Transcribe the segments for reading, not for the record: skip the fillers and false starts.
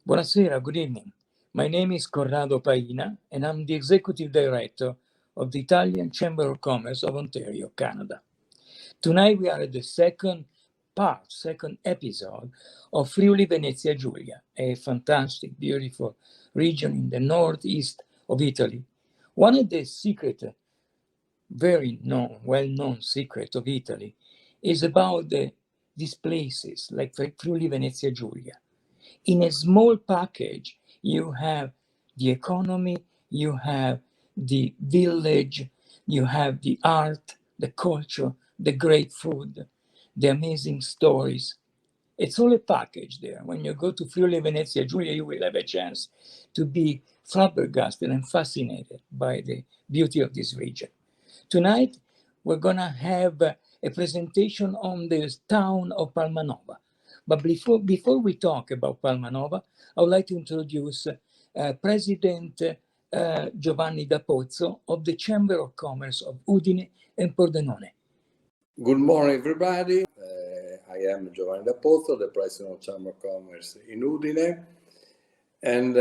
Buonasera, good evening. My name is Corrado Paina, and I'm the Executive Director of the Italian Chamber of Commerce of Ontario, Canada. Tonight we are at the second episode of Friuli Venezia Giulia, a fantastic, beautiful region in the northeast of Italy. One of the well-known secret of Italy is about these places like Friuli Venezia Giulia. In a small package, you have the economy, you have the village, you have the art, the culture, the great food, the amazing stories. It's all a package there. When you go to Friuli Venezia Giulia, you will have a chance to be flabbergasted and fascinated by the beauty of this region. Tonight, we're going to have a presentation on the town of Palmanova. But before we talk about Palmanova, I would like to introduce President Giovanni Da Pozzo of the Chamber of Commerce of Udine and Pordenone. Good morning, everybody. I am Giovanni Da Pozzo, the President of Chamber of Commerce in Udine. And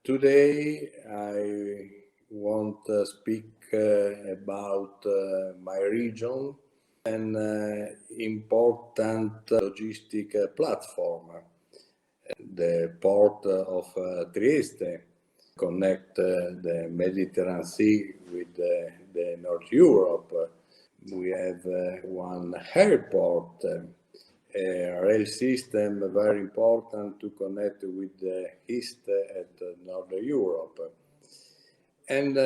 today I want to speak about my region, an important logistic platform. The port of Trieste connect the Mediterranean Sea with the North Europe. We have one airport, a rail system very important to connect with the East and Northern Europe. And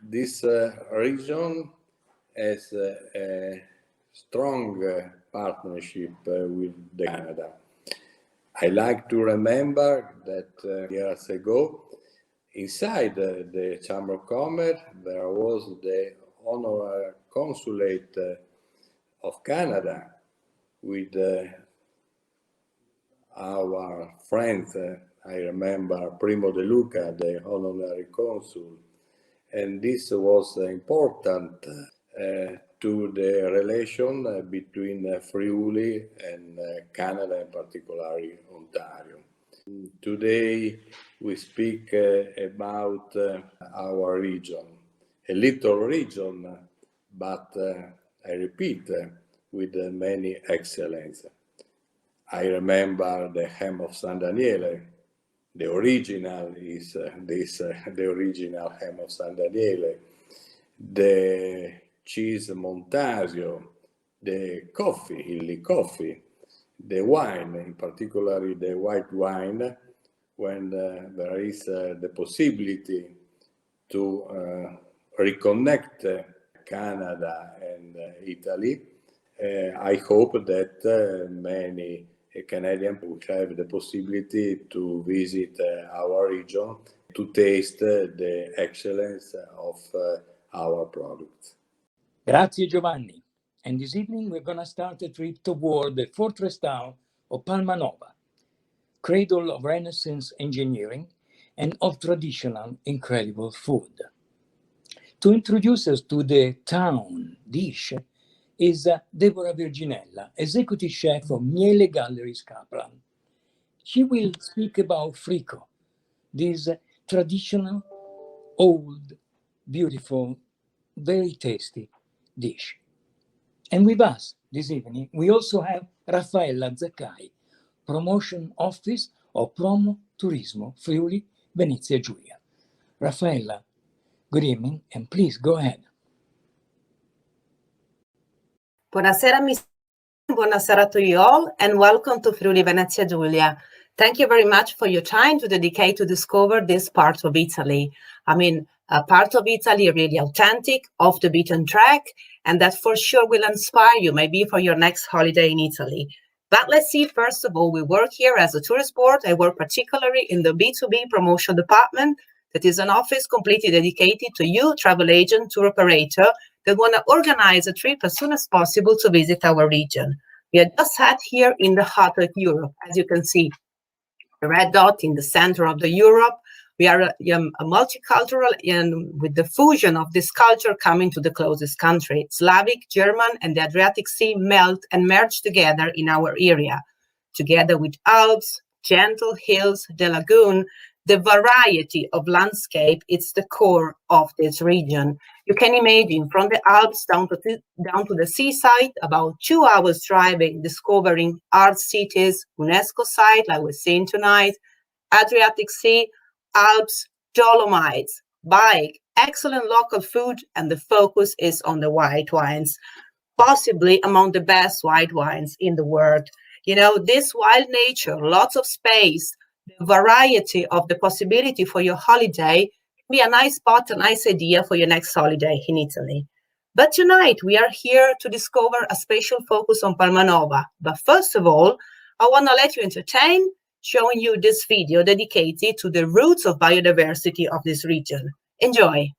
this region has a strong partnership with Canada. I like to remember that years ago, inside the Chamber of Commerce, there was the honorary consulate of Canada with our friends. I remember Primo De Luca, the honorary consul, and this was important to the relation between Friuli and Canada, and particularly Ontario. Today we speak about our region, a little region, but I repeat, with many excellence. I remember the ham of San Daniele. The original is the original ham of San Daniele. The cheese Montasio, the coffee, Illy coffee, the wine, in particular the white wine, when there is the possibility to reconnect Canada and Italy. I hope that many Canadians will have the possibility to visit our region to taste the excellence of our products. Grazie Giovanni. And this evening we're going to start a trip toward the fortress town of Palmanova, cradle of Renaissance engineering and of traditional incredible food. To introduce us to the town dish is Deborah Verginella, Executive Chef of Miele Galleries Kaplan. She will speak about Frico, this traditional, old, beautiful, very tasty dish. And with us this evening, we also have Raffaella Zaccai, Promotion Office of PromoTurismoFVG Venezia Giulia. Raffaella, good evening, and please go ahead. Buonasera, buonasera to you all, and welcome to Friuli Venezia Giulia. Thank you very much for your time to dedicate to discover this part of Italy. I mean, a part of Italy really authentic, off the beaten track, and that for sure will inspire you maybe for your next holiday in Italy. But let's see, first of all, we work here as a tourist board. I work particularly in the B2B promotion department. That is an office completely dedicated to you, travel agent, tour operator, that want to organize a trip as soon as possible to visit our region. We are just sat here in the heart of Europe, as you can see, the red dot in the center of the Europe. We are a multicultural, and with the fusion of this culture coming to the closest country. Slavic, German, and the Adriatic Sea melt and merge together in our area, together with Alps, gentle hills, the lagoon, the variety of landscape, it's the core of this region. You can imagine from the Alps down to the seaside, about 2 hours driving, discovering art cities, UNESCO site like we're seeing tonight, Adriatic Sea, Alps, Dolomites, bike, excellent local food, and the focus is on the white wines, possibly among the best white wines in the world. You know, this wild nature, lots of space, the variety of the possibility for your holiday can be a nice spot, a nice idea for your next holiday in Italy. But tonight we are here to discover a special focus on Palmanova. But first of all, I want to let you entertain, showing you this video dedicated to the roots of biodiversity of this region. Enjoy.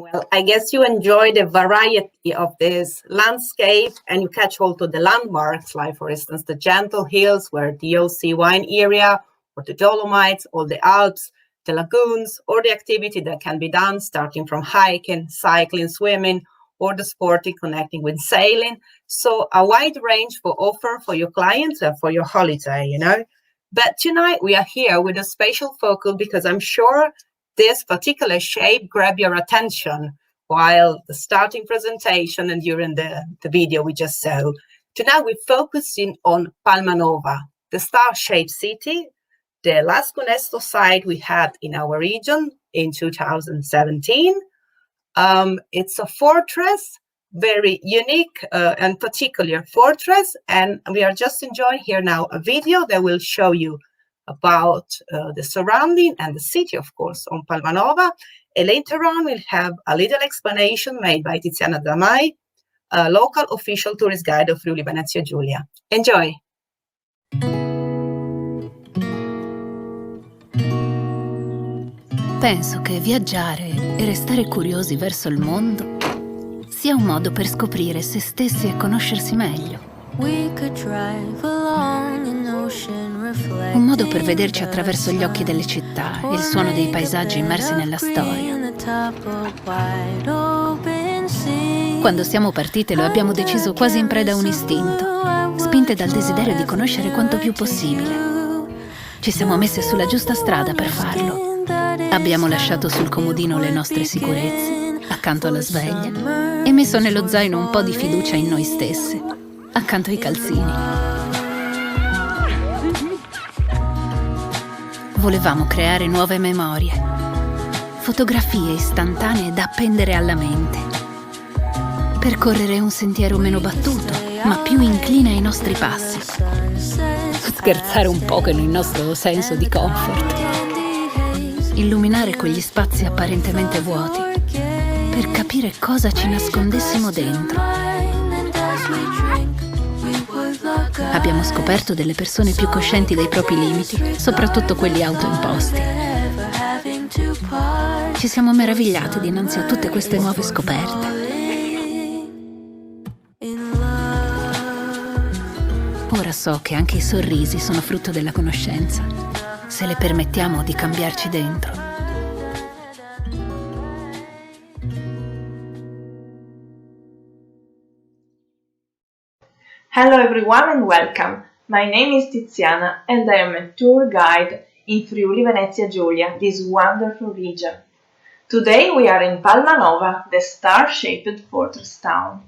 Well, I guess you enjoy the variety of this landscape and you catch hold of the landmarks, like, for instance, the gentle hills where the OC wine area, or the Dolomites, or the Alps, the lagoons, or the activity that can be done starting from hiking, cycling, swimming, or the sporting connecting with sailing. So a wide range for offer for your clients and for your holiday, you know. But tonight we are here with a special focus because I'm sure this particular shape grab your attention while the starting presentation and during the video we just saw. Tonight we're focusing on Palmanova, the star-shaped city, the last UNESCO site we had in our region in 2017. It's a fortress, very unique and particular fortress, and we are just enjoying here now a video that will show you about the surrounding and the city, of course, on Palmanova. And later on, we'll have a little explanation made by Tiziana Damai, a local official tourist guide of Friuli Venezia Giulia. Enjoy! Penso che viaggiare e restare curiosi verso il mondo sia un modo per scoprire se stessi e conoscersi meglio. Un modo per vederci attraverso gli occhi delle città e il suono dei paesaggi immersi nella storia. Quando siamo partite lo abbiamo deciso quasi in preda a un istinto, spinte dal desiderio di conoscere quanto più possibile. Ci siamo messe sulla giusta strada per farlo. Abbiamo lasciato sul comodino le nostre sicurezze, accanto alla sveglia, e messo nello zaino un po' di fiducia in noi stesse, accanto ai calzini. Volevamo creare nuove memorie, fotografie istantanee da appendere alla mente, percorrere un sentiero meno battuto, ma più incline ai nostri passi, scherzare un po' con il nostro senso di comfort, illuminare quegli spazi apparentemente vuoti per capire cosa ci nascondessimo dentro. Abbiamo scoperto delle persone più coscienti dei propri limiti, soprattutto quelli autoimposti. Ci siamo meravigliati dinanzi a tutte queste nuove scoperte. Ora so che anche i sorrisi sono frutto della conoscenza, se le permettiamo di cambiarci dentro. Hello everyone and welcome. My name is Tiziana and I am a tour guide in Friuli Venezia Giulia, this wonderful region. Today we are in Palmanova, the star-shaped fortress town.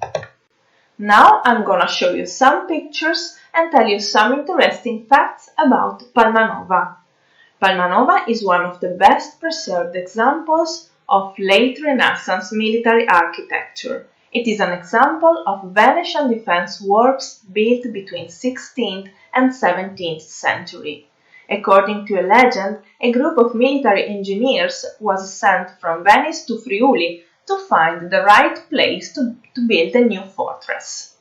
Now I'm gonna show you some pictures and tell you some interesting facts about Palmanova. Palmanova is one of the best preserved examples of late Renaissance military architecture. It is an example of Venetian defense works built between 16th and 17th century. According to a legend, a group of military engineers was sent from Venice to Friuli to find the right place to build a new fortress.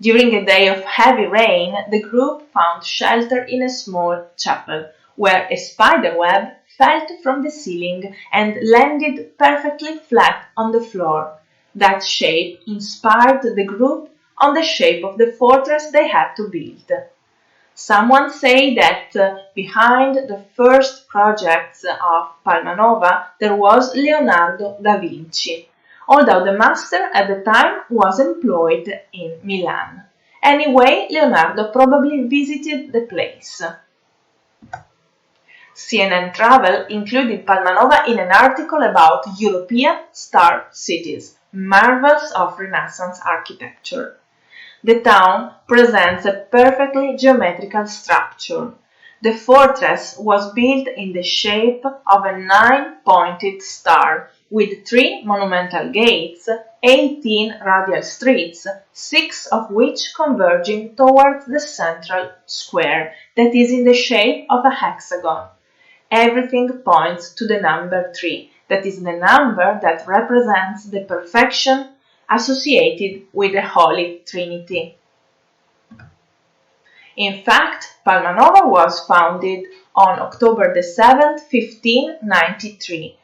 During a day of heavy rain, the group found shelter in a small chapel, where a spider web fell from the ceiling and landed perfectly flat on the floor. That shape inspired the group on the shape of the fortress they had to build. Someone say that behind the first projects of Palmanova there was Leonardo Da Vinci, although the master at the time was employed in Milan. Anyway, Leonardo probably visited the place. CNN Travel included Palmanova in an article about European star cities, marvels of Renaissance architecture. The town presents a perfectly geometrical structure. The fortress was built in the shape of a 9-pointed star, with 3 monumental gates, 18 radial streets, 6 of which converging towards the central square that is in the shape of a hexagon. Everything points to the number 3, that is the number that represents the perfection associated with the Holy Trinity. In fact, Palmanova was founded on October the 7th, 1593,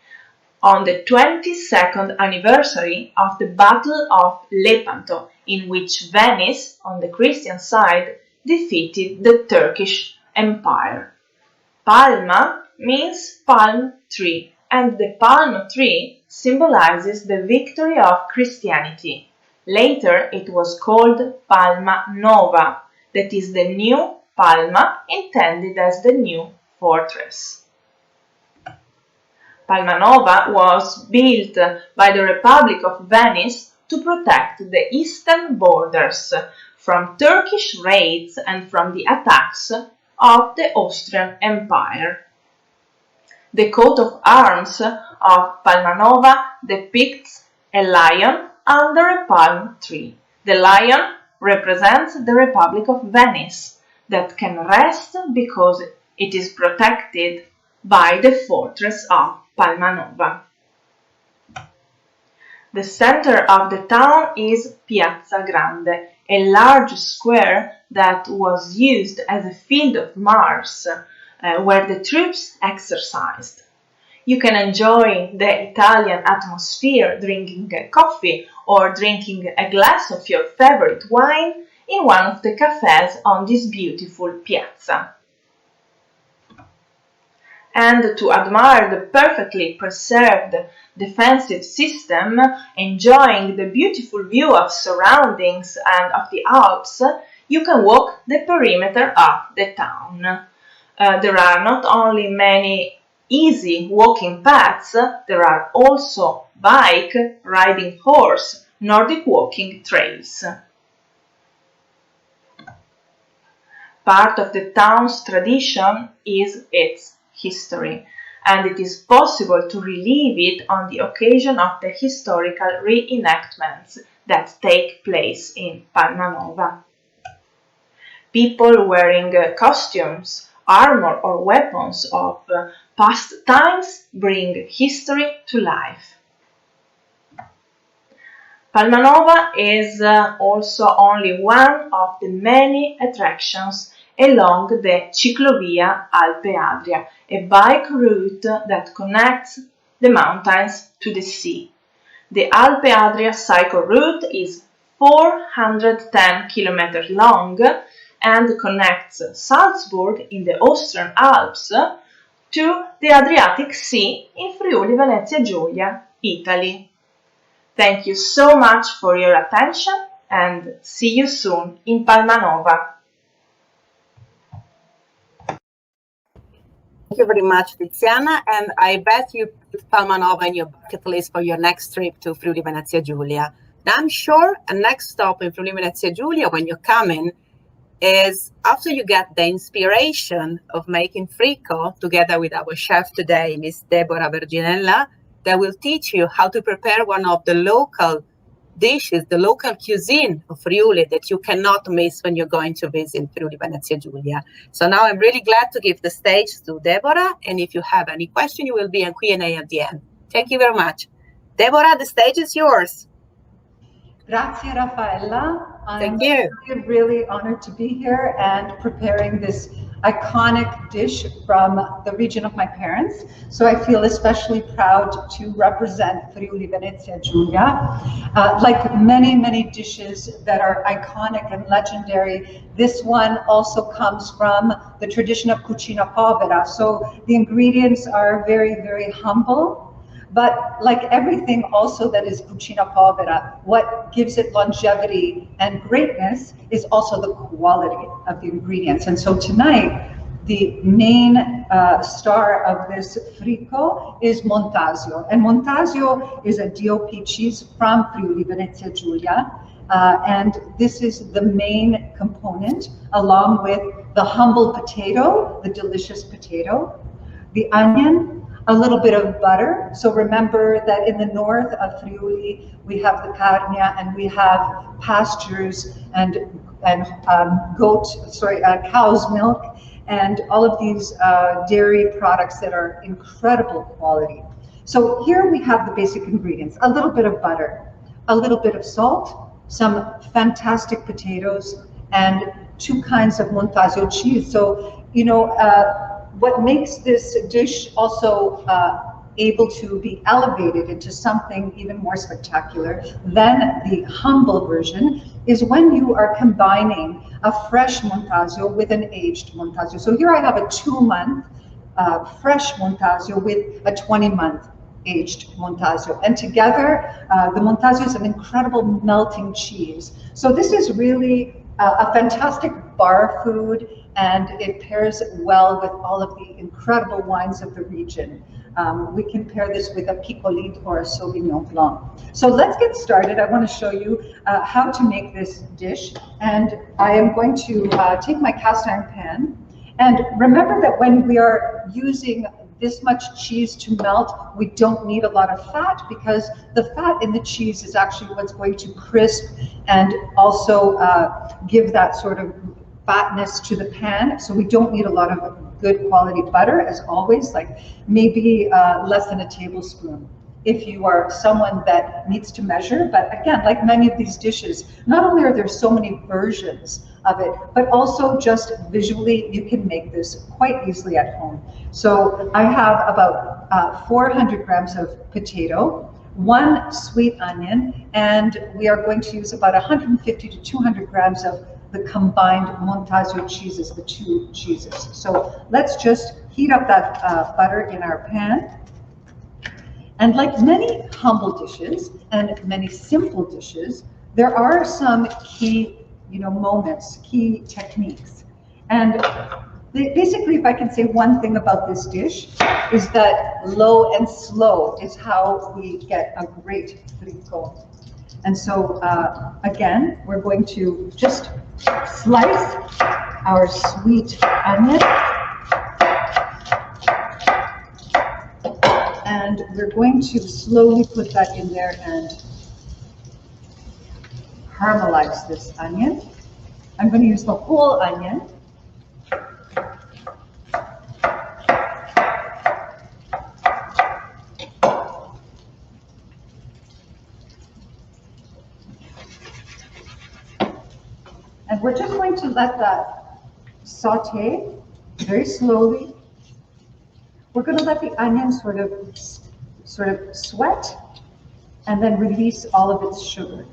on the 22nd anniversary of the Battle of Lepanto, in which Venice, on the Christian side, defeated the Turkish Empire. Palma means palm tree, and the palm tree symbolizes the victory of Christianity. Later it was called Palma Nova, that is the new Palma intended as the new fortress. Palmanova was built by the Republic of Venice to protect the eastern borders from Turkish raids and from the attacks of the Austrian Empire. The coat of arms of Palmanova depicts a lion under a palm tree. The lion represents the Republic of Venice that can rest because it is protected by the fortress of Palmanova. The center of the town is Piazza Grande, a large square that was used as a field of Mars where the troops exercised. You can enjoy the Italian atmosphere drinking coffee or drinking a glass of your favorite wine in one of the cafes on this beautiful piazza. And to admire the perfectly preserved defensive system, enjoying the beautiful view of surroundings and of the Alps, you can walk the perimeter of the town. There are not only many easy walking paths, there are also bike, riding horse, Nordic walking trails. Part of the town's tradition is its history, and it is possible to relive it on the occasion of the historical reenactments that take place in Palmanova. People wearing costumes, armor or weapons of past times bring history to life. Palmanova is also only one of the many attractions along the Ciclovia Alpe Adria, a bike route that connects the mountains to the sea. The Alpe Adria cycle route is 410 kilometers long and connects Salzburg in the Austrian Alps to the Adriatic Sea in Friuli Venezia Giulia, Italy. Thank you so much for your attention and see you soon in Palmanova. Thank you very much, Tiziana, and I bet you put Palmanova in your bucket list for your next trip to Friuli Venezia Giulia. Now, I'm sure a next stop in Friuli Venezia Giulia when you're coming is after you get the inspiration of making frico together with our chef today, Miss Deborah Verginella, that will teach you how to prepare one of the local dishes, the local cuisine of Friuli that you cannot miss when you're going to visit Friuli Venezia Giulia. So now I'm really glad to give the stage to Deborah, and if you have any question, you will be in Q&A at the end. Thank you very much. Deborah, the stage is yours. Grazie, Raffaella. Thank you. I'm really honored to be here and preparing this iconic dish from the region of my parents. So I feel especially proud to represent Friuli Venezia Giulia. Like many, many dishes that are iconic and legendary, this one also comes from the tradition of cucina povera. So the ingredients are very, very humble. But like everything also that is cucina povera, what gives it longevity and greatness is also the quality of the ingredients. And so tonight, the main star of this frico is Montasio. And Montasio is a DOP cheese from Friuli Venezia Giulia. And this is the main component, along with the humble potato, the delicious potato, the onion, a little bit of butter. So remember that in the north of Friuli, we have the Carnia and we have pastures and cow's milk and all of these dairy products that are incredible quality. So here we have the basic ingredients, a little bit of butter, a little bit of salt, some fantastic potatoes, and 2 kinds of Montasio cheese. So, you know, what makes this dish also able to be elevated into something even more spectacular than the humble version is when you are combining a fresh Montasio with an aged Montasio. So here I have a 2-month fresh Montasio with a 20-month aged Montasio. And together, the Montasio is an incredible melting cheese. So this is really a fantastic bar food and it pairs well with all of the incredible wines of the region. We can pair this with a Picolite or a Sauvignon Blanc. So let's get started. I want to show you how to make this dish. And I am going to take my cast iron pan. And remember that when we are using this much cheese to melt, we don't need a lot of fat, because the fat in the cheese is actually what's going to crisp and also give that sort of fatness to the pan. So we don't need a lot of good quality butter, as always, like maybe less than a tablespoon if you are someone that needs to measure. But again, like many of these dishes, not only are there so many versions of it, but also just visually, you can make this quite easily at home. So I have about 400 grams of potato, 1 sweet onion, and we are going to use about 150 to 200 grams of the combined Montasio cheeses, the 2 cheeses. So let's just heat up that butter in our pan. And like many humble dishes and many simple dishes, there are some key, moments, key techniques. And basically, if I can say one thing about this dish, is that low and slow is how we get a great frico. And so again, we're going to just slice our sweet onion, and we're going to slowly put that in there and caramelize this onion. I'm going to use the whole onion. And we're just going to let that saute very slowly. We're going to let the onion sort of sweat and then release all of its sugar.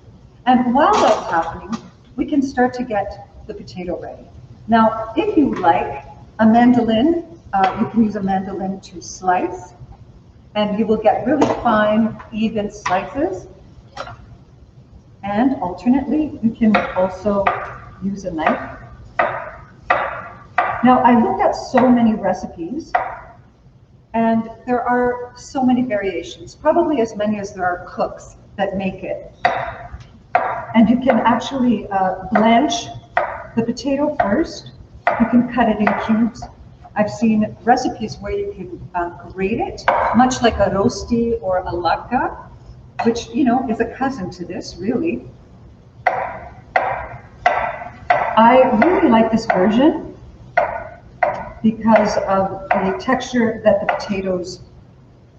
And while that's happening, we can start to get the potato ready. Now, if you like a mandolin, you can use a mandolin to slice, and you will get really fine, even slices. And alternately, you can also use a knife. Now, I looked at so many recipes, and there are so many variations, probably as many as there are cooks that make it. And you can actually blanch the potato first. You can cut it in cubes. I've seen recipes where you can grate it, much like a rosti or a lacca, which, is a cousin to this, really. I really like this version because of the texture that the potatoes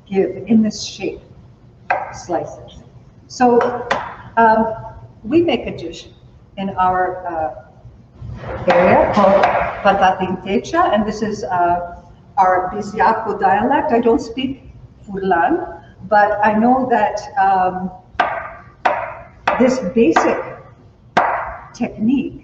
give in this shape, slices. So we make a dish in our area called patate in techa, and this is our Bisiaco dialect. I don't speak Furlan, but I know that this basic technique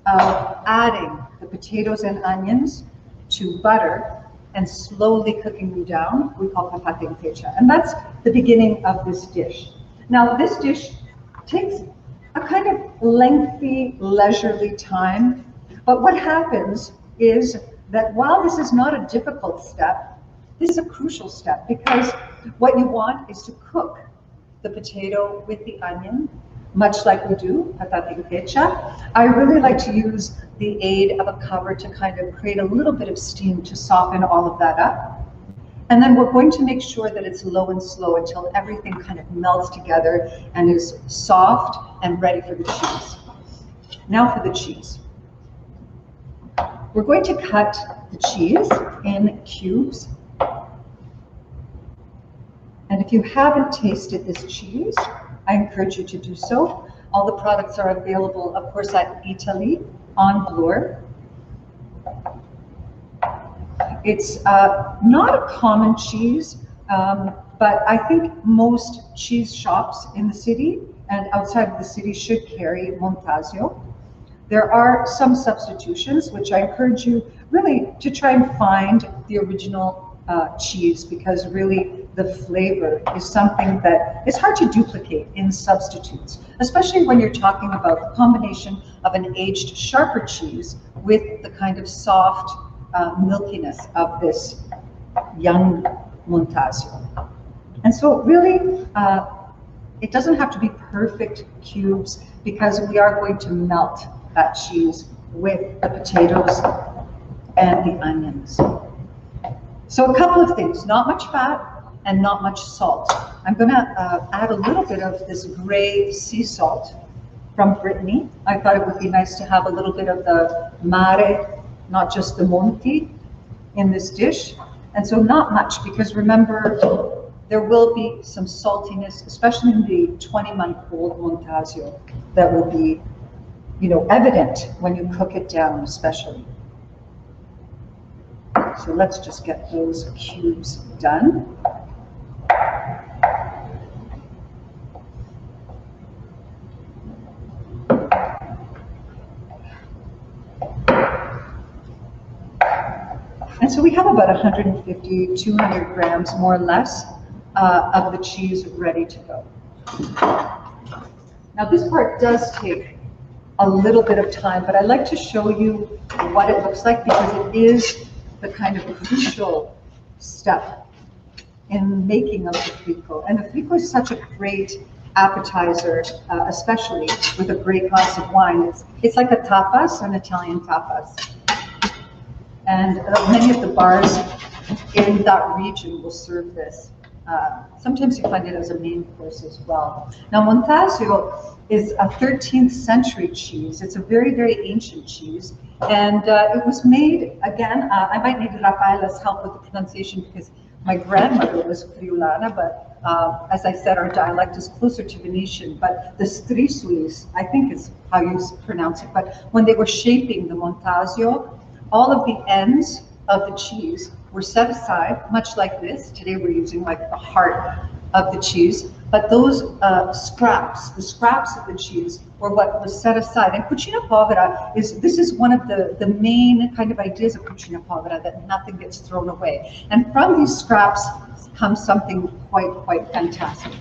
of adding the potatoes and onions to butter and slowly cooking them down, we call patate in techa. And that's the beginning of this dish. Now, this dish takes a kind of lengthy, leisurely time, but what happens is that while this is not a difficult step, this is a crucial step, because what you want is to cook the potato with the onion, much like we do patate in techa. I really like to use the aid of a cover to kind of create a little bit of steam to soften all of that up. And then we're going to make sure that it's low and slow until everything kind of melts together and is soft and ready for the cheese. Now for the cheese. We're going to cut the cheese in cubes. And if you haven't tasted this cheese, I encourage you to do so. All the products are available, of course, at Eataly on Bloor. It's not a common cheese, but I think most cheese shops in the city and outside of the city should carry Montasio. There are some substitutions, which I encourage you really to try and find the original cheese, because really the flavor is something that is hard to duplicate in substitutes, especially when you're talking about the combination of an aged, sharper cheese with the kind of soft milkiness of this young Montasio. And so really, it doesn't have to be perfect cubes because we are going to melt that cheese with the potatoes and the onions. So a couple of things, not much fat and not much salt. I'm gonna add a little bit of this gray sea salt from Brittany. I thought it would be nice to have a little bit of the mare, not just the monti, in this dish. And so not much, because remember, there will be some saltiness, especially in the 20-month-old Montasio, that will be, you know, evident when you cook it down, especially. So let's just get those cubes done. And so we have about 150, 200 grams, more or less, of the cheese ready to go. Now this part does take a little bit of time, but I like to show you what it looks like because it is the kind of crucial step in making of the frico. And the frico is such a great appetizer, especially with a great glass of wine. It's like a tapas, an Italian tapas. And many of the bars in that region will serve this. Sometimes you find it as a main course as well. Now, Montasio is a 13th century cheese. It's a very, very ancient cheese. And it was made, again, I might need Rafaela's help with the pronunciation because my grandmother was Friulana, but as I said, our dialect is closer to Venetian. But the strisuis, I think is how you pronounce it. But when they were shaping the Montasio, all of the ends of the cheese were set aside, much like this. Today we're using like the heart of the cheese, but those scraps, the scraps of the cheese were what was set aside. And cucina povera this is one of the main kind of ideas of cucina povera, that nothing gets thrown away. And from these scraps comes something quite fantastic.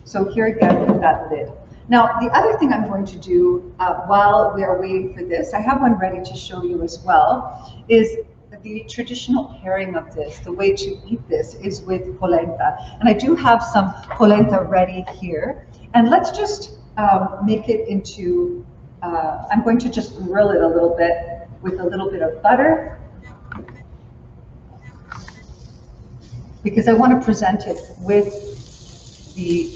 So here again with that lid. Now, the other thing I'm going to do while we are waiting for this, I have one ready to show you as well, is the traditional pairing of this. The way to eat this is with polenta. And I do have some polenta ready here. And let's just make it into, I'm going to just grill it a little bit with a little bit of butter, because I want to present it with the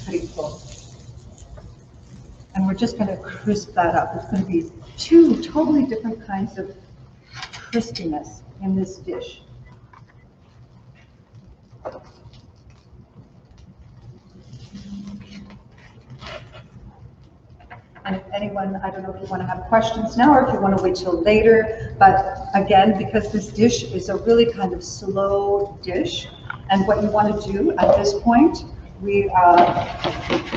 frico. And we're just going to crisp that up. It's going to be two totally different kinds of crispiness in this dish. And if anyone, I don't know if you want to have questions now or if you want to wait till later, but again, because this dish is a really kind of slow dish, and what you want to do at this point,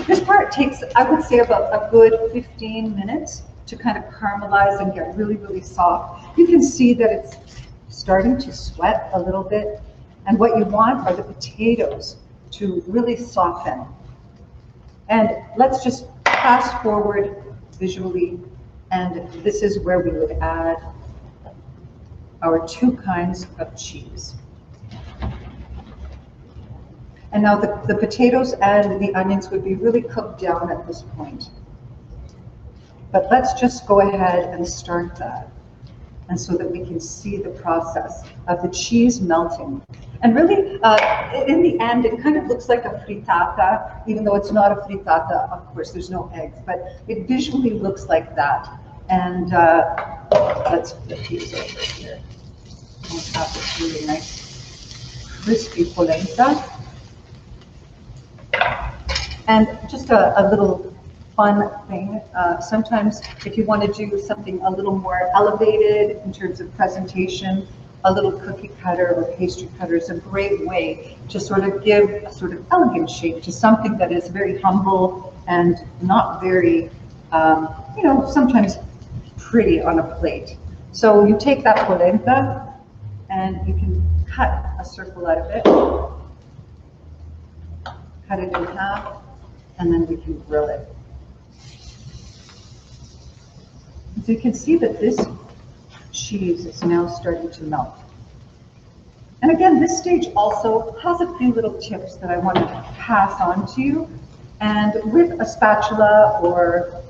this part takes, I would say, about a good 15 minutes to kind of caramelize and get really, really soft. You can see that it's starting to sweat a little bit. And what you want are the potatoes to really soften. And let's just fast forward visually. And this is where we would add our two kinds of cheese. And now the potatoes and the onions would be really cooked down at this point. But let's just go ahead and start that, and so that we can see the process of the cheese melting. And really, in the end, it kind of looks like a frittata, even though it's not a frittata. Of course, there's no eggs, but it visually looks like that. And let's flip these over here. We'll have this really nice crispy polenta. And just a little fun thing, sometimes if you want to do something a little more elevated in terms of presentation, a little cookie cutter or pastry cutter is a great way to sort of give a sort of elegant shape to something that is very humble and not very, you know, sometimes pretty on a plate. So you take that polenta and you can cut a circle out of it. cut it in half, and then we can grill it. So you can see that this cheese is now starting to melt. And again, this stage also has a few little tips that I want to pass on to you. And with a spatula or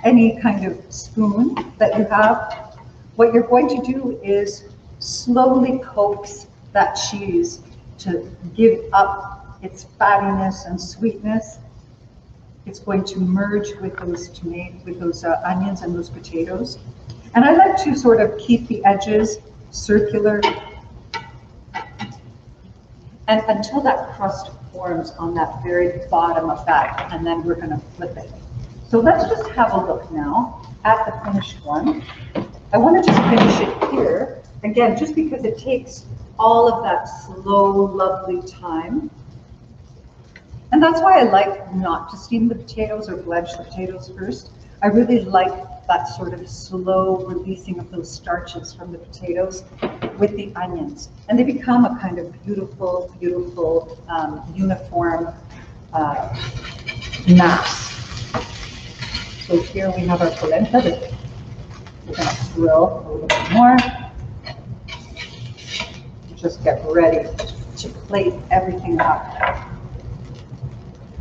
any kind of spoon that you have, what you're going to do is slowly coax that cheese to give up its fattiness and sweetness. It's going to merge with those onions and those potatoes. And I like to sort of keep the edges circular and until that crust forms on that very bottom of that, and then we're going to flip it. So let's just have a look now at the finished one. I want to just finish it here, again, just because it takes all of that slow, lovely time. And that's why I like not to steam the potatoes or blanch the potatoes first. I really like that sort of slow releasing of those starches from the potatoes with the onions. And they become a kind of beautiful, beautiful, uniform mass. So here we have our polenta that we're going to grill a little bit more. Just get ready to plate everything up.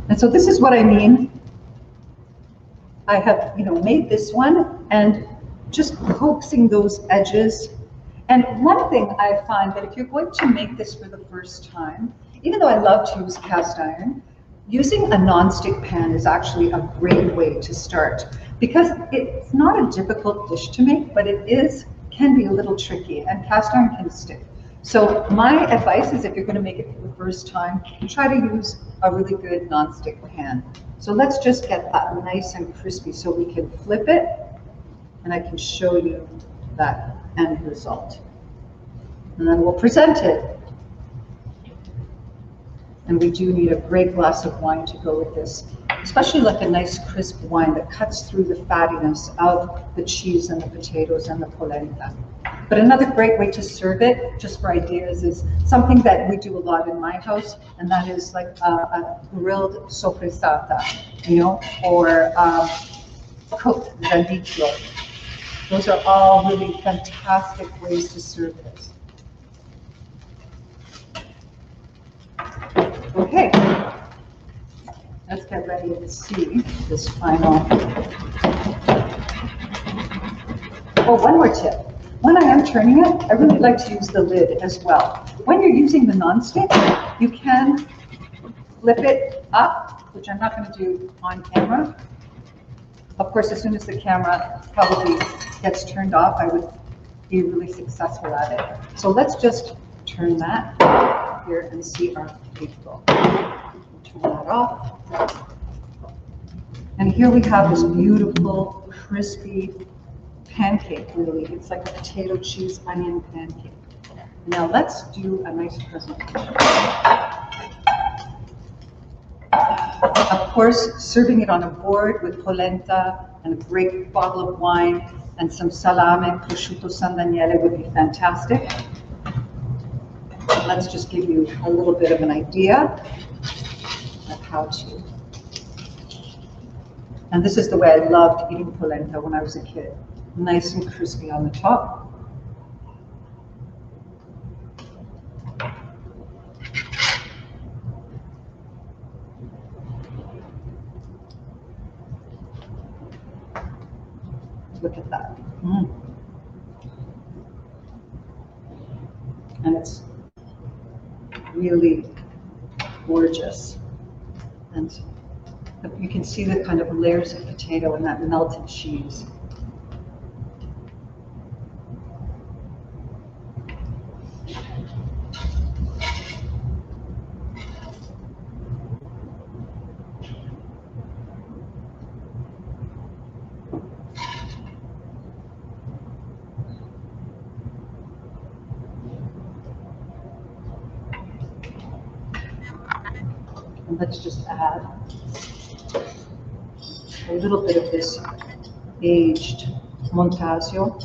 And so this is what I mean. I have, made this one and just coaxing those edges. And one thing I find that if you're going to make this for the first time, even though I love to use cast iron, using a non-stick pan is actually a great way to start, because it's not a difficult dish to make, but it can be a little tricky, and cast iron can stick. So my advice is, if you're going to make it for the first time, try to use a really good non-stick pan. So let's just get that nice and crispy so we can flip it, and I can show you that end result. And then we'll present it. And we do need a great glass of wine to go with this, especially like a nice crisp wine that cuts through the fattiness of the cheese and the potatoes and the polenta. But another great way to serve it, just for ideas, is something that we do a lot in my house, and that is like a grilled soppressata, or cooked radicchio. Those are all really fantastic ways to serve this. Okay, let's get ready to see this final. Oh, one more tip. When I am turning it, I really like to use the lid as well. When you're using the non-stick, you can flip it up, which I'm not going to do on camera. Of course, as soon as the camera probably gets turned off, I would be really successful at it. So let's just turn that here and see our people. Turn that off. And here we have this beautiful, crispy pancake, really. It's like a potato, cheese, onion pancake. Now let's do a nice presentation. Of course, serving it on a board with polenta and a great bottle of wine and some salame, prosciutto San Daniele would be fantastic. Let's just give you a little bit of an idea of how to. And this is the way I loved eating polenta when I was a kid. Nice and crispy on the top. Look at that. And it's really gorgeous. And you can see the kind of layers of potato and that melted cheese. And let's just add a little bit of this aged montasio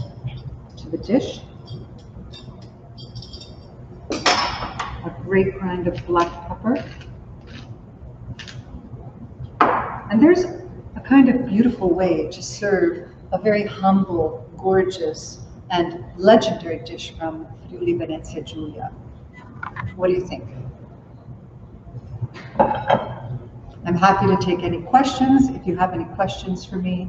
to the dish. A great grind of black pepper. And there's a kind of beautiful way to serve a very humble, gorgeous, and legendary dish from Friuli Venezia Giulia. What do you think? I'm happy to take any questions. If you have any questions for me,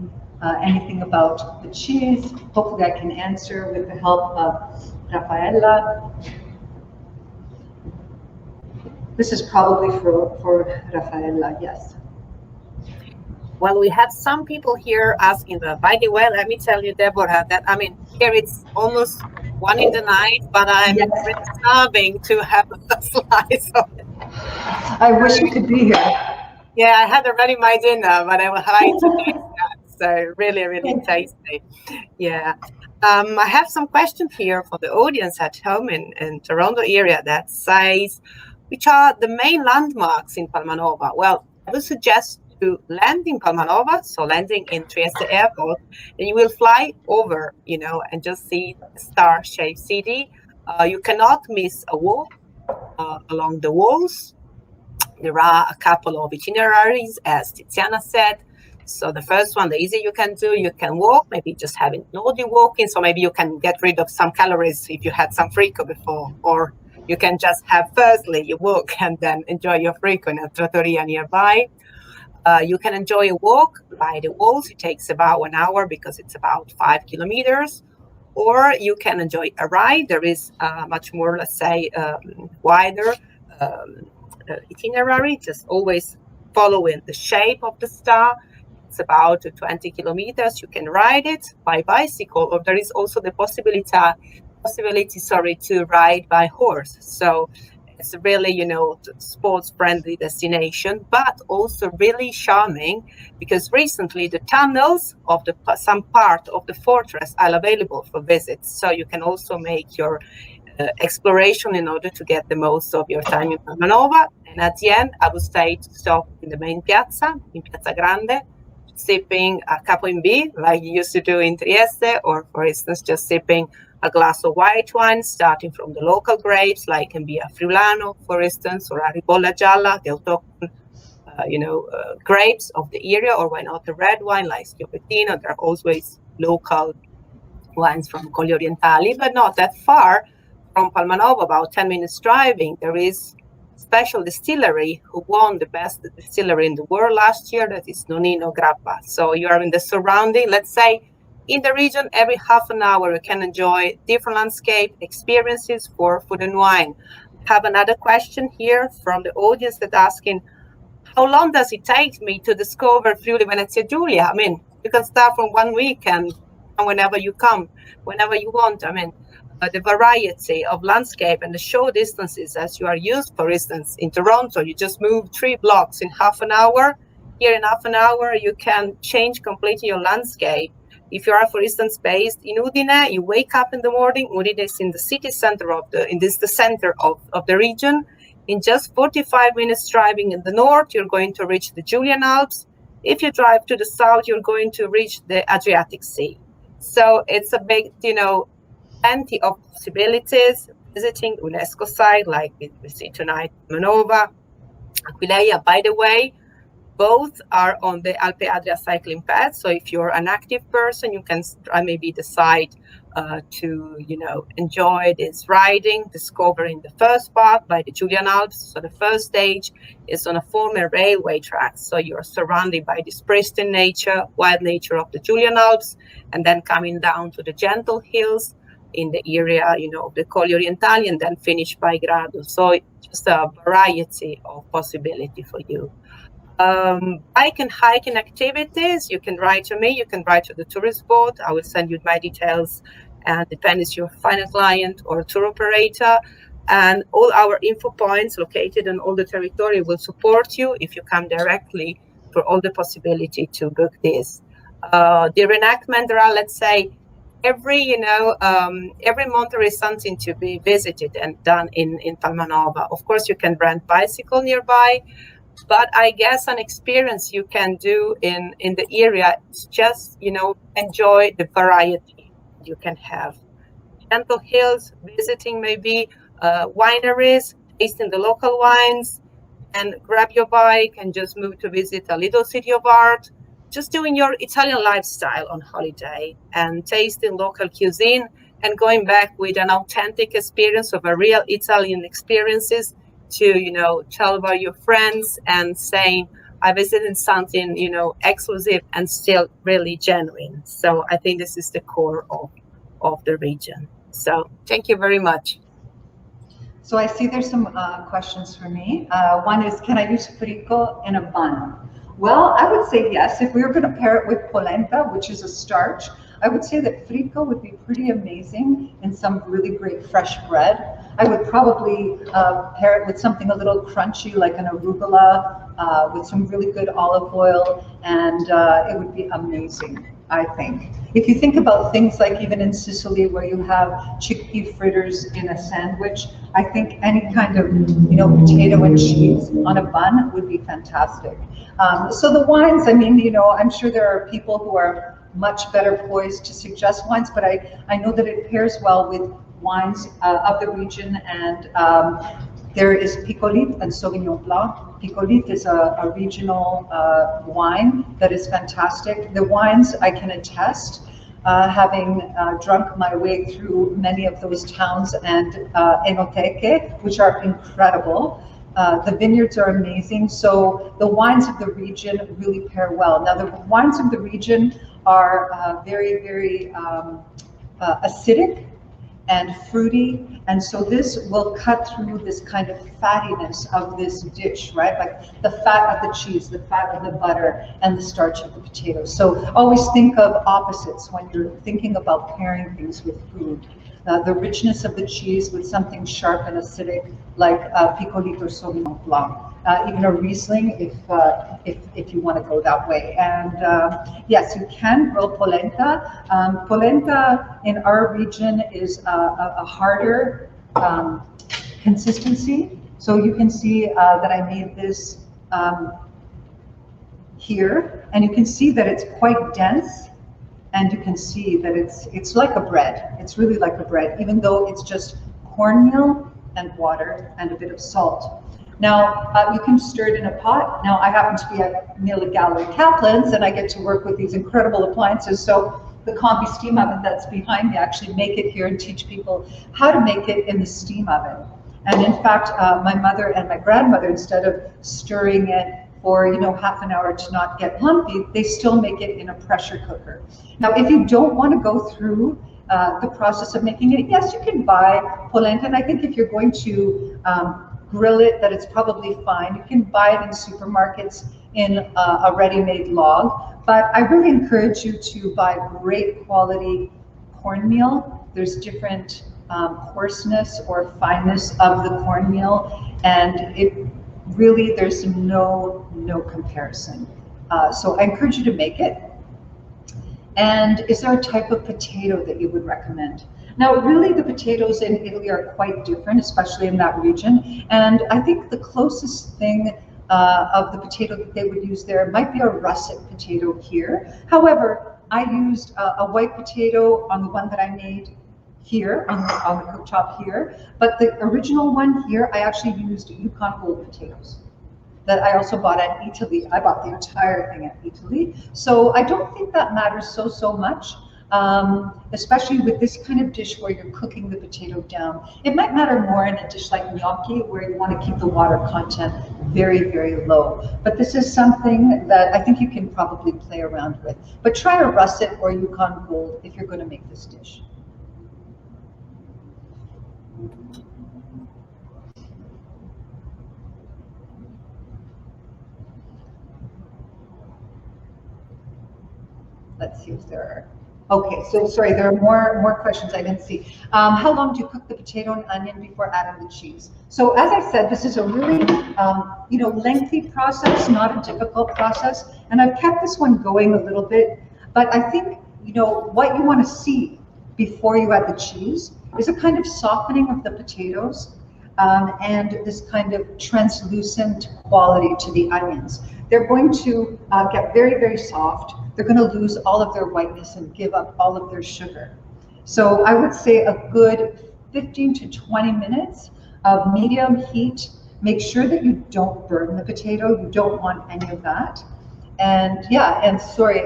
anything about the cheese, hopefully I can answer with the help of Raffaella. This is probably for Raffaella, yes. Well, we have some people here asking, by the way, let me tell you, Deborah, that, I mean, here it's almost 1 in the night, but I'm really starving to have a slice of it. I wish you could be here. Yeah, I had already my dinner, but I will like to taste that. So really, really tasty. Yeah. I have some questions here for the audience at home in Toronto area that says, which are the main landmarks in Palmanova? Well, I would suggest to land in Palmanova, so landing in Trieste Airport, and you will fly over, you know, and just see the star-shaped city. You cannot miss a walk along the walls. There are a couple of itineraries, as Tiziana said. So the first one, the easy you can do, you can walk, maybe just having no walking. So maybe you can get rid of some calories if you had some Frico before, or you can just have firstly you walk and then enjoy your Frico in a trattoria nearby. You can enjoy a walk by the walls. It takes about 1 hour because it's about 5 kilometers. Or you can enjoy a ride. There is much more, let's say, wider itinerary, just always following the shape of the star. It's about 20 kilometers. You can ride it by bicycle, or there is also the possibility, to ride by horse. So it's really, you know, sports-friendly destination, but also really charming because recently the tunnels of some part of the fortress are available for visits. So you can also make your exploration in order to get the most of your time in Palmanova. And at the end, I would say to stop in the main piazza, in Piazza Grande, sipping a capo in B, like you used to do in Trieste, or for instance, just sipping a glass of white wine, starting from the local grapes, like can be a Friulano, for instance, or a Ribolla Gialla, the autochthon, grapes of the area, or why not the red wine, like Schioppettino. There are always local wines from Colli Orientali, but not that far from Palmanova, about 10 minutes driving. There is a special distillery who won the best distillery in the world last year, that is Nonino Grappa. So you are in the surrounding, let's say, in the region, every half an hour, you can enjoy different landscape experiences for food and wine. I have another question here from the audience that asking, how long does it take me to discover Friuli Venezia Giulia? I mean, you can start from 1 week and whenever you come, whenever you want. I mean, the variety of landscape and the short distances as you are used, for instance, in Toronto, you just move 3 blocks in half an hour. Here in half an hour, you can change completely your landscape. If you are, for instance, based in Udine, you wake up in the morning. Udine is in the city center the center of the region. In just 45 minutes driving in the north, you're going to reach the Julian Alps. If you drive to the south, you're going to reach the Adriatic Sea. So it's a big, plenty of possibilities. Visiting UNESCO site, like we see tonight, Palmanova, Aquileia. By the way, both are on the Alpe Adria cycling path. So if you're an active person, you can maybe decide to, enjoy this riding, discovering the first part by the Julian Alps. So the first stage is on a former railway track. So you're surrounded by this pristine nature, wild nature of the Julian Alps, and then coming down to the gentle hills in the area, of the Colli Orientali, and then finish by Grado. So just a variety of possibility for you. Bike and hiking activities, you can write to me, you can write to the tourist board. I will send you my details, and depends your final client or tour operator. And all our info points located on all the territory will support you if you come directly for all the possibility to book this. The reenactment, there are, let's say, every month there is something to be visited and done in Palmanova. Of course, you can rent bicycle nearby. But I guess an experience you can do in the area is just, enjoy the variety you can have. Gentle hills, visiting maybe wineries, tasting the local wines, and grab your bike and just move to visit a little city of art, just doing your Italian lifestyle on holiday and tasting local cuisine and going back with an authentic experience of a real Italian experiences to, you know, tell about your friends and saying, I visited something, you know, exclusive and still really genuine. So I think this is the core of the region. So thank you very much. So I see there's some questions for me. One is, can I use frico in a bun? Well, I would say yes. If we were going to pair it with polenta, which is a starch, I would say that frico would be pretty amazing in some really great fresh bread. I would probably pair it with something a little crunchy, like an arugula, with some really good olive oil, and it would be amazing, I think. If you think about things like even in Sicily where you have chickpea fritters in a sandwich, I think any kind of, you know, potato and cheese on a bun would be fantastic. So the wines, I mean, you know, I'm sure there are people who are much better poised to suggest wines, but I know that it pairs well with wines of the region, and there is Picolit and Sauvignon Blanc. Picolit is a regional wine that is fantastic. The wines I can attest, having drunk my way through many of those towns and enoteche, which are incredible. The vineyards are amazing, so the wines of the region really pair well. Now, the wines of the region are very, very acidic and fruity, and so this will cut through this kind of fattiness of this dish, right? Like the fat of the cheese, the fat of the butter, and the starch of the potatoes. So always think of opposites when you're thinking about pairing things with food. The richness of the cheese with something sharp and acidic, like Picolit or Sauvignon Blanc. Even a Riesling, if you want to go that way. And yes, you can grill polenta. Polenta in our region is a harder consistency. So you can see that I made this here, and you can see that it's quite dense. And you can see that it's like a bread. It's really like a bread, even though it's just cornmeal and water and a bit of salt. Now, you can stir it in a pot. Now, I happen to be at Mille Gallery Kaplan's, and I get to work with these incredible appliances. So the combi steam oven that's behind me, I actually make it here and teach people how to make it in the steam oven. And in fact, my mother and my grandmother, instead of stirring it for, you know, half an hour to not get lumpy, they still make it in a pressure cooker. Now, if you don't want to go through the process of making it, yes, you can buy polenta, and I think if you're going to grill it, that it's probably fine. You can buy it in supermarkets in a ready-made log, but I really encourage you to buy great quality cornmeal. There's different coarseness or fineness of the cornmeal, and it really, there's no comparison. So I encourage you to make it. And is there a type of potato that you would recommend? Now, really, the potatoes in Italy are quite different, especially in that region. And I think the closest thing of the potato that they would use there might be a russet potato here. However, I used a white potato on the one that I made here on the cooktop here, but the original one here, I actually used Yukon Gold potatoes that I also bought at Eataly. I bought the entire thing at Eataly. So I don't think that matters so much, especially with this kind of dish where you're cooking the potato down. It might matter more in a dish like gnocchi, where you want to keep the water content very, very low. But this is something that I think you can probably play around with. But try a russet or Yukon Gold if you're going to make this dish. Let's see if there are. Okay, so sorry, there are more questions I didn't see. How long do you cook the potato and onion before adding the cheese? So as I said, this is a really lengthy process, not a difficult process, and I've kept this one going a little bit. But I think what you want to see before you add the cheese is a kind of softening of the potatoes and this kind of translucent quality to the onions. They're going to get very, very soft. They're going to lose all of their whiteness and give up all of their sugar. So I would say a good 15 to 20 minutes of medium heat Make sure that you don't burn the potato. You don't want any of that. And yeah, and sorry,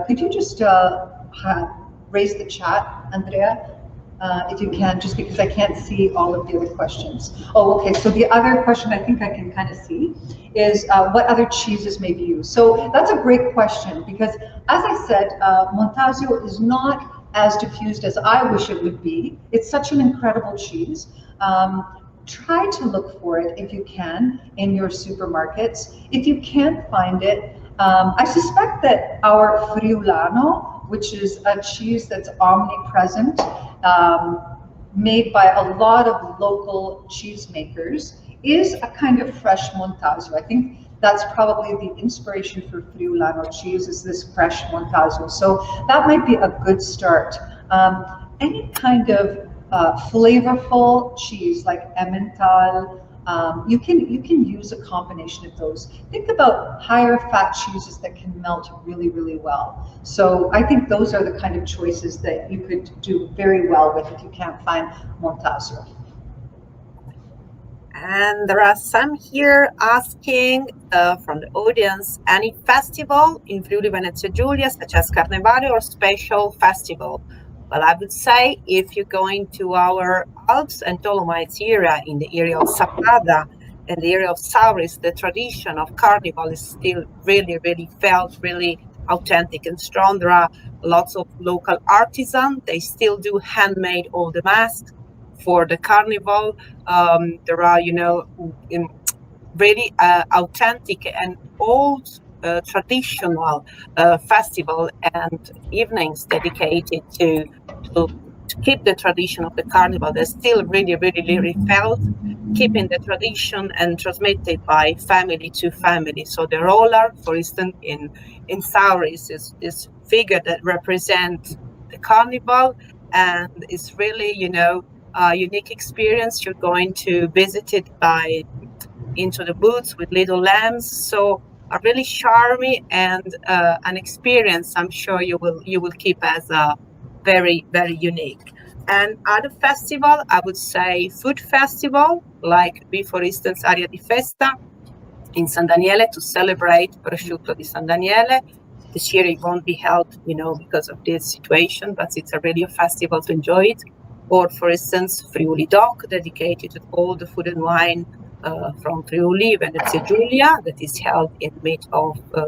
could you just raise the chat, Andrea, if you can, just because I can't see all of the other questions. Oh, okay, so the other question I think I can kind of see is what other cheeses may be used? So that's a great question, because as I said, Montasio is not as diffused as I wish it would be. It's such an incredible cheese. Try to look for it if you can in your supermarkets. If you can't find it, I suspect that our Friulano, which is a cheese that's omnipresent, made by a lot of local cheesemakers, is a kind of fresh Montasio. I think that's probably the inspiration for Friulano cheese, is this fresh Montasio. So that might be a good start. Any kind of flavorful cheese like Emmental, you can use a combination of those. Think about higher fat cheeses that can melt really, really well. So I think those are the kind of choices that you could do very well with if you can't find Montasio. And there are some here asking from the audience, any festival in Friuli Venezia Giulia, such as Carnevale or special festival? Well, I would say if you're going to our Alps and Dolomites area, in the area of Sappada and the area of Sauris, the tradition of Carnival is still really, really felt, really authentic and strong. There are lots of local artisans. They still do handmade all the masks for the Carnival. There are, really authentic and old traditional festival and evenings dedicated to keep the tradition of the Carnival. They're still really, really, really felt, keeping the tradition and transmitted by family to family. So the roller, for instance, in Sauris is this figure that represents the Carnival, and it's really, a unique experience. You're going to visit it into the booths with little lambs. So a really charming and an experience I'm sure you will keep as a very, very unique. And other festival, I would say food festival, like for instance Aria di Festa in San Daniele to celebrate prosciutto di San Daniele. This year it won't be held, because of this situation, but it's a really a festival to enjoy it. Or for instance, Friuli Doc, dedicated to all the food and wine from Friuli Venezia Giulia, that is held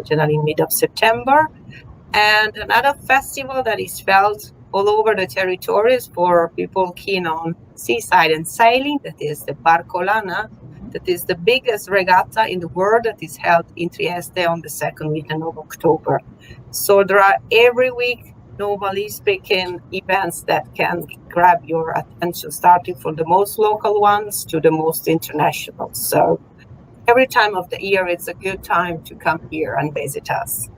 generally in mid of September. And another festival that is felt all over the territories for people keen on seaside and sailing, that is the Barcolana, that is the biggest regatta in the world, that is held in Trieste on the second weekend of October. So there are every week, normally speaking, events that can grab your attention, starting from the most local ones to the most international. So every time of the year, it's a good time to come here and visit us.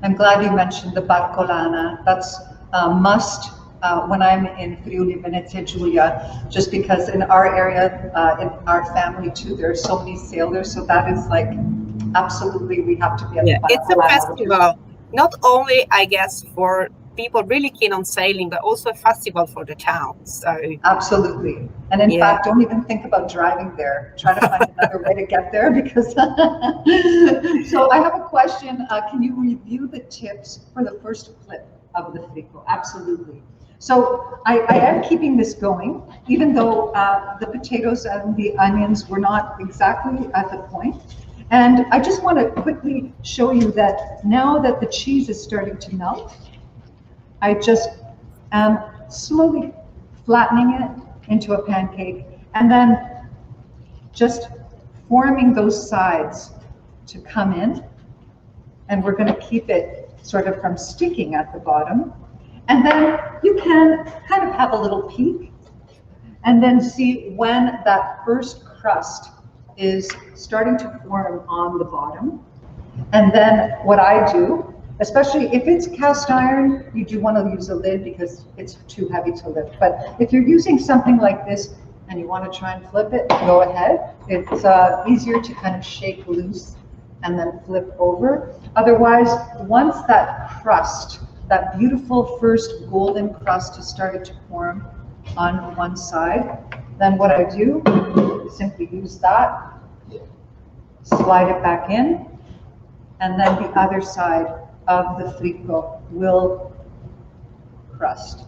I'm glad you mentioned the Barcolana. That's a must when I'm in Friuli Venezia Giulia, just because in our area, in our family too, there are so many sailors. So that is like, absolutely, we have to be at the Barcolana. It's a festival, not only, I guess, for people really keen on sailing, but also a festival for the town. So absolutely. And in fact, don't even think about driving there. Try to find another way to get there, because so I have a question. Can you review the tips for the first flip of the Frico? Absolutely. So I am keeping this going, even though the potatoes and the onions were not exactly at the point. And I just want to quickly show you that now that the cheese is starting to melt, I just am slowly flattening it into a pancake and then just forming those sides to come in. And we're going to keep it sort of from sticking at the bottom. And then you can kind of have a little peek and then see when that first crust is starting to form on the bottom. And then what I do, especially if it's cast iron, you do want to use a lid because it's too heavy to lift. But if you're using something like this and you want to try and flip it, go ahead. It's easier to kind of shake loose and then flip over. Otherwise, once that crust, that beautiful first golden crust has started to form on one side, then what I do you simply use that, slide it back in, and then the other side of the frico will crust.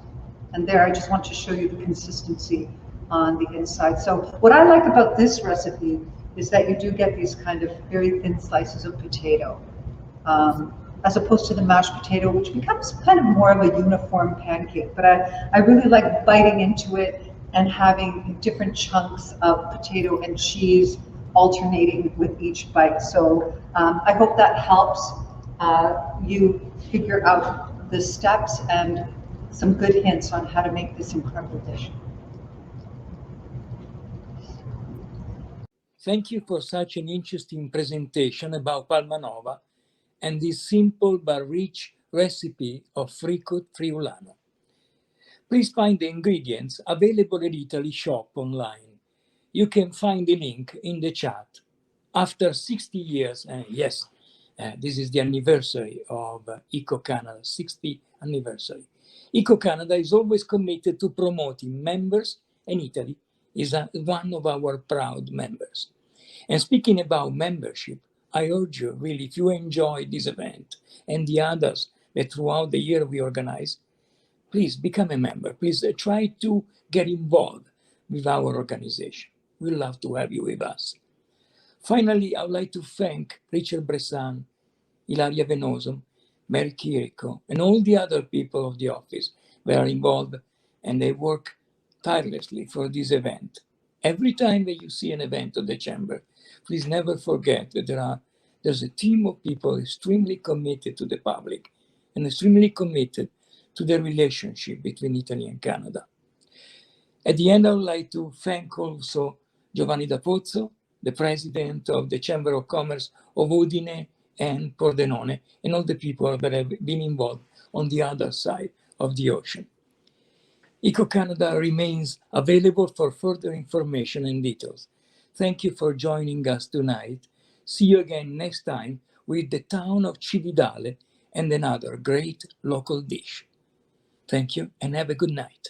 And there I just want to show you the consistency on the inside. So what I like about this recipe is that you do get these kind of very thin slices of potato, as opposed to the mashed potato, which becomes kind of more of a uniform pancake. But I really like biting into it and having different chunks of potato and cheese alternating with each bite. So I hope that helps you figure out the steps and some good hints on how to make this incredible dish. Thank you for such an interesting presentation about Palmanova and this simple but rich recipe of Frico Friulano. Please find the ingredients available at Eataly shop online. You can find the link in the chat. After 60 years, yes, this is the anniversary of Eco Canada, 60th anniversary. Eco Canada is always committed to promoting members, and Italy is one of our proud members. And speaking about membership, I urge you, really, if you enjoy this event and the others that throughout the year we organize, please become a member. Please try to get involved with our organization. We'd love to have you with us. Finally, I would like to thank Richard Bressan, Ilaria Venoso, Mary Chirico, and all the other people of the office that are involved, and they work tirelessly for this event. Every time that you see an event of the Chamber, please never forget that there's a team of people extremely committed to the public and extremely committed to the relationship between Italy and Canada. At the end, I would like to thank also Giovanni Da Pozzo, the president of the Chamber of Commerce of Udine and Pordenone, and all the people that have been involved on the other side of the ocean. Eco Canada remains available for further information and details. Thank you for joining us tonight. See you again next time with the town of Cividale and another great local dish. Thank you and have a good night.